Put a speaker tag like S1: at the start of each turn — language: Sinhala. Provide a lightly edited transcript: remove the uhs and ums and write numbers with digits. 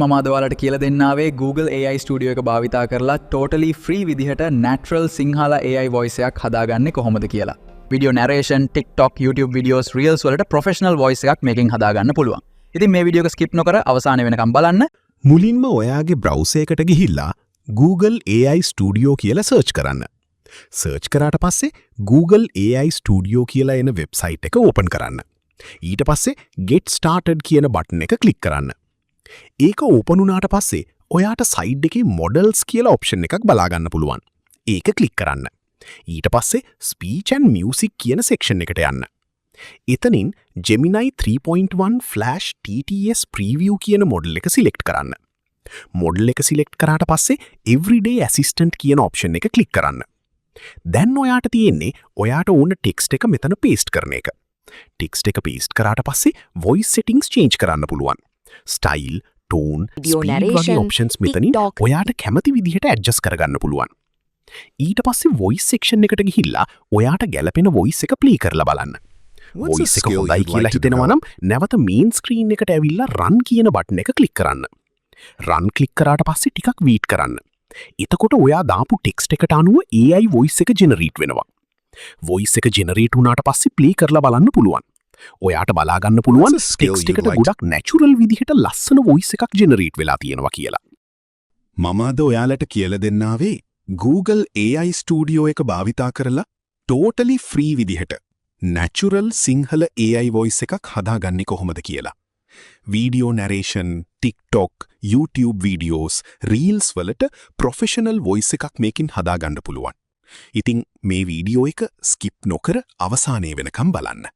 S1: මම අද ඔයාලට කියලා දෙන්නාවේ Google AI Studio එක භාවිතා කරලා totally free විදිහට natural සිංහල AI voice එකක් හදාගන්නේ කොහොමද කියලා. Video narration, TikTok, YouTube videos, Reels වලට professional voice එකක් මේකෙන් හදාගන්න පුළුවන්. ඉතින් මේ වීඩියෝ එක skip නොකර අවසානය වෙනකම් බලන්න.
S2: මුලින්ම ඔයාගේ browser එකට ගිහිල්ලා Google AI Studio කියලා search කරන්න. search කරාට පස්සේ Google AI Studio කියලා එන website එක open කරන්න. ඊට පස්සේ get started කියන button එක click කරන්න. ඒක ඕපන් වුණාට පස්සේ ඔයාට සයිඩ් එකේ මොඩල්ස් කියලා ඔප්ෂන් එකක් බලා ගන්න පුළුවන්. ඒක ක්ලික් කරන්න. ඊට පස්සේ ස්පීච් ඇන්ඩ් මියුසික් කියන සෙක්ෂන් එකට යන්න. එතනින් Gemini 3.1 Flash TTS Preview කියන මොඩල් එක සිලෙක්ට් කරන්න. මොඩල් එක සිලෙක්ට් කරාට පස්සේ Everyday Assistant කියන ඔප්ෂන් එක ක්ලික් කරන්න. දැන් ඔයාට තියෙන්නේ ඔයාට ඕන ටෙක්ස්ට් එක මෙතන පේස්ට් කරන එක. ටෙක්ස්ට් එක පේස්ට් කරාට පස්සේ voice settings change කරන්න පුළුවන්. ස්ටයිල්, ටෝන්, ස්පීඩ් වගේ ඔප්ෂන්ස් මෙතනින් ඔයාට කැමති විදිහට ඇඩ්ජස්ට් කරගන්න පුළුවන්. ඊට පස්සේ වොයිස් සෙක්ෂන් එකට ගිහිල්ලා ඔයාට ගැලපෙන වොයිස් එක ප්ලේ කරලා බලන්න. වොයිස් එක හොඳයි කියලා හිතෙනවා නම් නැවත මේන් ස්ක්‍රීන් එකට ඇවිල්ලා රන් කියන බටන් එක ක්ලික් කරන්න. රන් ක්ලික් කරාට පස්සේ ටිකක් වීට් කරන්න. එතකොට ඔයා දාපු ටෙක්ස්ට් එකට අනුව AI වොයිස් එක ජෙනරේට් වෙනවා. වොයිස් එක ජෙනරේට් වුණාට පස්සේ ප්ලේ කරලා බලන්න පුළුවන්. ඔයාට බලාගන්න පුළුවන් ටෙක්ස්ට් එකට ගොඩක් නැචුරල් විදිහට ලස්සන වොයිස් එකක් ජෙනරේට් වෙලා තියෙනවා කියලා.
S3: මම අද ඔයාලට කියලා දෙන්නාවේ Google AI Studio එක භාවිතා කරලා totally free විදිහට natural සිංහල AI voice එකක් හදාගන්නේ කොහොමද කියලා. Video narration, TikTok, YouTube videos, Reels වලට professional voice එකක් මේකින් හදාගන්න පුළුවන්. ඉතින් මේ වීඩියෝ එක skip නොකර අවසානයේ වෙනකම් බලන්න.